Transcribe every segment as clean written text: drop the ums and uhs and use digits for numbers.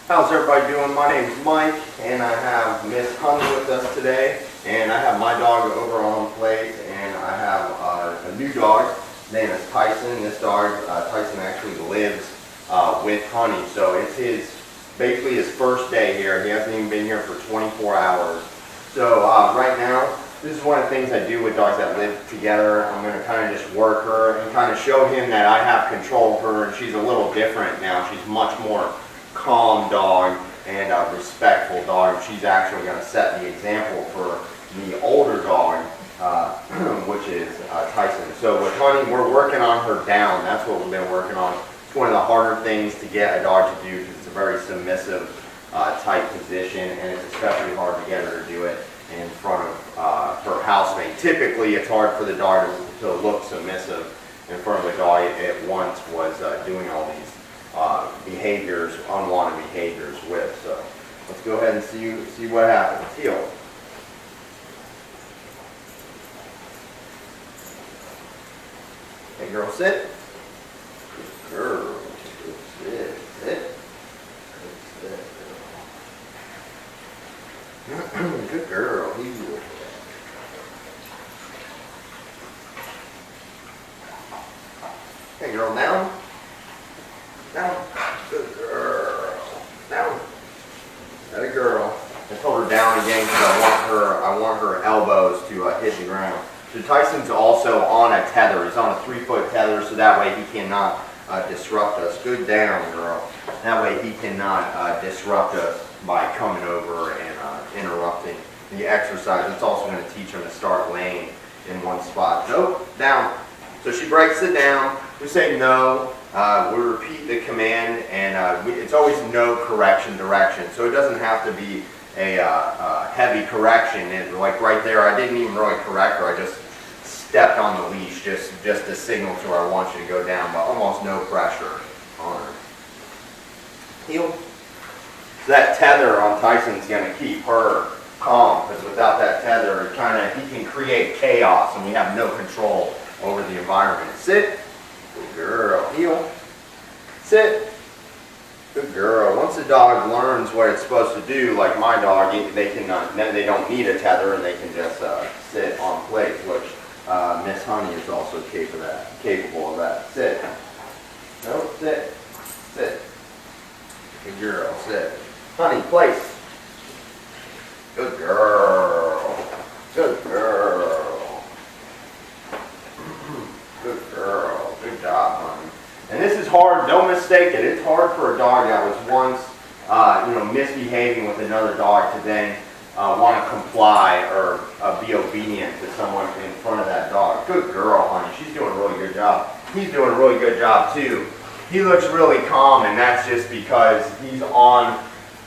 How's everybody doing? My name's Mike, and I have Miss Honey with us today, and I have my dog over on plate, and I have a new dog. His name is Tyson. This dog, Tyson, actually lives with Honey, so it's basically his first day here. He hasn't even been here for 24 hours. So right now, this is one of the things I do with dogs that live together. I'm going to kind of just work her and kind of show him that I have control of her, and she's a little different now. She's much more calm dog and a respectful dog. She's actually going to set the example for the older dog, which is Tyson. So with Honey, we're working on her down. That's what we've been working on. It's one of the harder things to get a dog to do because it's a very submissive type position, and it's especially hard to get her to do it in front of her housemate. Typically, it's hard for the dog to look submissive in front of a dog it once was doing all these behaviors, unwanted behaviors with. So let's go ahead and see what happens. Heel. Hey girl, sit. Good girl. Good sit. Sit. Good sit. Good girl. Heel. Hey girl, down. Down. Good girl. Down. That a girl. I told her down again because I want her elbows to hit the ground. So Tyson's also on a tether. He's on a 3-foot tether, so that way he cannot disrupt us. Good down, girl. That way he cannot disrupt us by coming over and interrupting the exercise. It's also going to teach him to start laying in one spot. Nope. Down. So she breaks it down. We say no. We repeat the command, and it's always no correction direction. So it doesn't have to be a heavy correction. Like right there, I didn't even really correct her. I just stepped on the leash just to signal to her I want you to go down, but almost no pressure on her. Heel. So that tether on Tyson's going to keep her calm, because without that tether, he can create chaos, and we have no control over the environment. Sit. Good girl. Heel. Sit. Good girl. Once the dog learns what it's supposed to do, like my dog, they don't need a tether, and they can just sit on plate, which Miss Honey is also capable of that. Sit. No, sit. Sit. Good girl. Sit. Honey, place. Good girl. Good girl. Good girl. Good job, Honey. And this is hard. Don't mistake it. It's hard for a dog that was once, misbehaving with another dog to then want to comply or be obedient to someone in front of that dog. Good girl, Honey. She's doing a really good job. He's doing a really good job too. He looks really calm, and that's just because he's on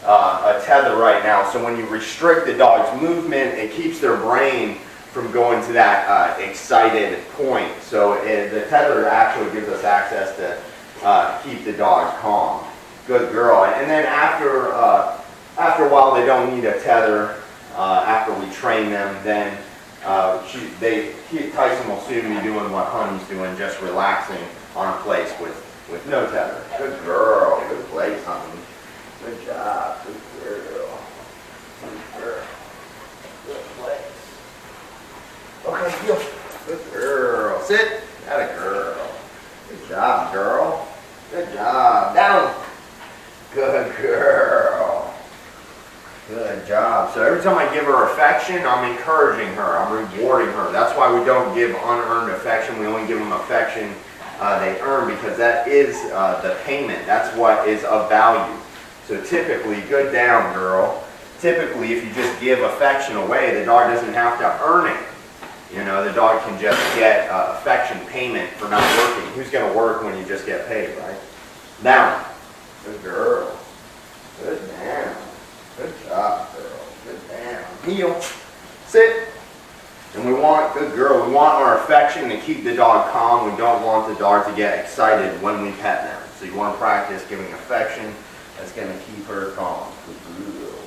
a tether right now. So when you restrict the dog's movement, it keeps their brain from going to that excited point. So the tether actually gives us access to keep the dog calm. Good girl. And then after a while, they don't need a tether. After we train them, then Tyson will soon be doing what Honey's doing, just relaxing on a place with no tether. Good girl. Good place, Honey. Good job. Good girl. Good girl. Good place. Okay, heel. Good girl. Sit. That a girl. Good job, girl. Good job. Down. Good girl. Good job. So every time I give her affection, I'm encouraging her. I'm rewarding her. That's why we don't give unearned affection. We only give them affection they earn, because that is the payment. That's what is of value. So typically, good down, girl. Typically, if you just give affection away, the dog doesn't have to earn it. The dog can just get affection payment for not working. Who's going to work when you just get paid, right? Down. Good girl. Good down. Good job, girl. Good down. Heel. Sit. And good girl, we want our affection to keep the dog calm. We don't want the dog to get excited when we pet them. So you want to practice giving affection. That's going to keep her calm. Good girl.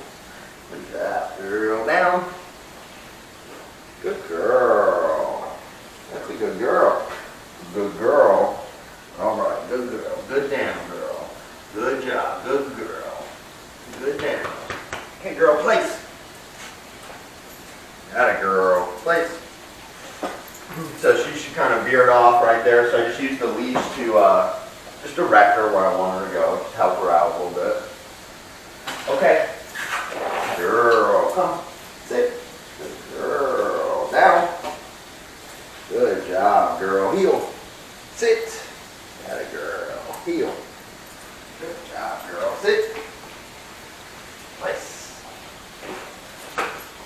Good job, girl. Down. Good girl. That's a good girl. Good girl. All right, good girl. Good down, girl. Good job. Good girl. right there. So I just use the leash to just direct her where I want her to go, just help her out a little bit. Okay. Girl, come. Sit. Good girl. Down. Good job, girl. Heel. Sit. Atta girl. Heel. Good job, girl. Sit. Nice.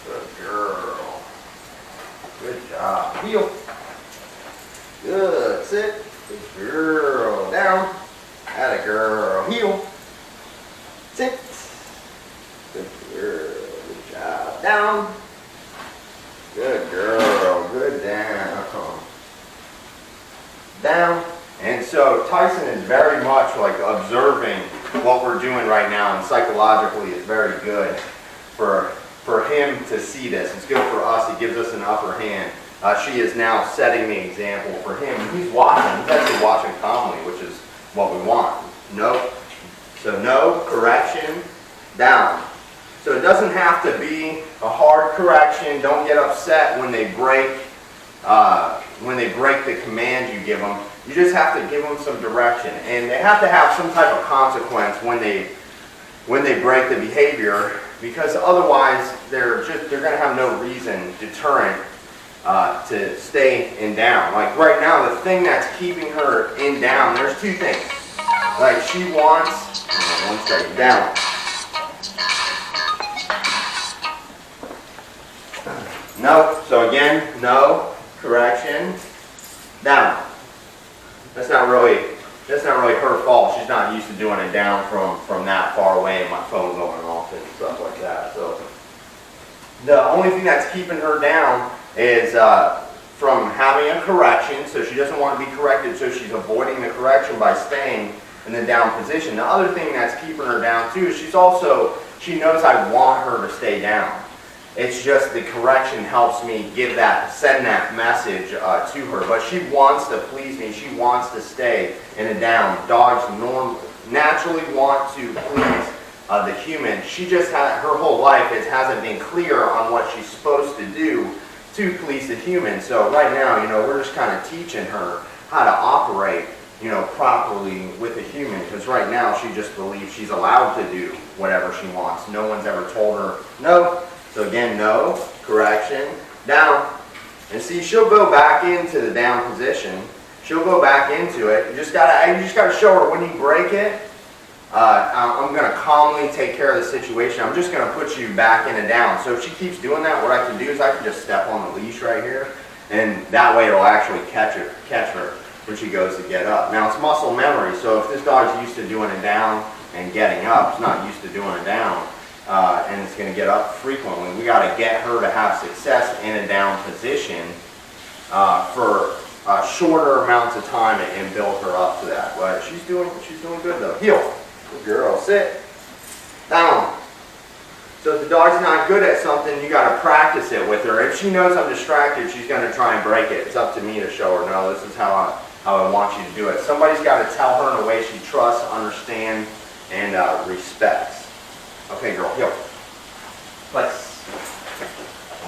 Good girl. Good job. Heel. Good. Sit. Good girl. Down. Atta girl. Heel. Sit. Good girl. Good job. Down. Good girl. Good down. Down. And so Tyson is very much like observing what we're doing right now, and psychologically it's very good for him to see this. It's good for us. It gives us an upper hand. She is now setting the example for him. He's watching. He's actually watching calmly, which is what we want. No. So no, correction, down. So it doesn't have to be a hard correction. Don't get upset when they break the command you give them. You just have to give them some direction, and they have to have some type of consequence when they break the behavior, because otherwise they're going to have no deterrent to stay in down. Like right now, the thing that's keeping her in down, there's two things. Like she wants, one second, down. No, so again, no, correction, down. That's not really her fault. She's not used to doing it down from that far away and my phone going off and stuff like that. So the only thing that's keeping her down is from having a correction, so she doesn't want to be corrected, so she's avoiding the correction by staying in the down position. The other thing that's keeping her down too is she knows I want her to stay down. It's just the correction helps me send that message to her. But she wants to please me. She wants to stay in a down. Dogs naturally want to please the human. She just her whole life hasn't been clear on what she's supposed to do to please the human. So right now, we're just kind of teaching her how to operate, properly with a human. Because right now she just believes she's allowed to do whatever she wants. No one's ever told her no. So again, no, correction, down. And see, she'll go back into the down position. She'll go back into it. You just gotta show her when you break it. I'm gonna calmly take care of the situation. I'm just gonna put you back in a down. So if she keeps doing that, what I can do is I can just step on the leash right here, and that way it'll actually catch her when she goes to get up. Now it's muscle memory. So if this dog's used to doing a down and getting up, it's not used to doing a down. And it's going to get up frequently. We got to get her to have success in a down position for shorter amounts of time and build her up to that. But she's doing good though. Heel. Good girl. Sit. Down. So if the dog's not good at something, you got to practice it with her. If she knows I'm distracted, she's going to try and break it. It's up to me to show her, no, this is how I want you to do it. Somebody's got to tell her in a way she trusts, understands, and respects. Okay, girl, heel. Place.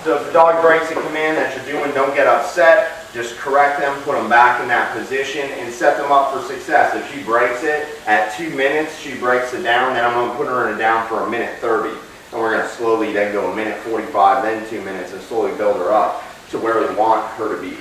So if the dog breaks a command that you're doing, don't get upset. Just correct them, put them back in that position, and set them up for success. If she breaks it at 2 minutes, she breaks it down, then I'm going to put her in a down for 1:30. And we're going to slowly then go 1:45, then 2 minutes, and slowly build her up to where we want her to be.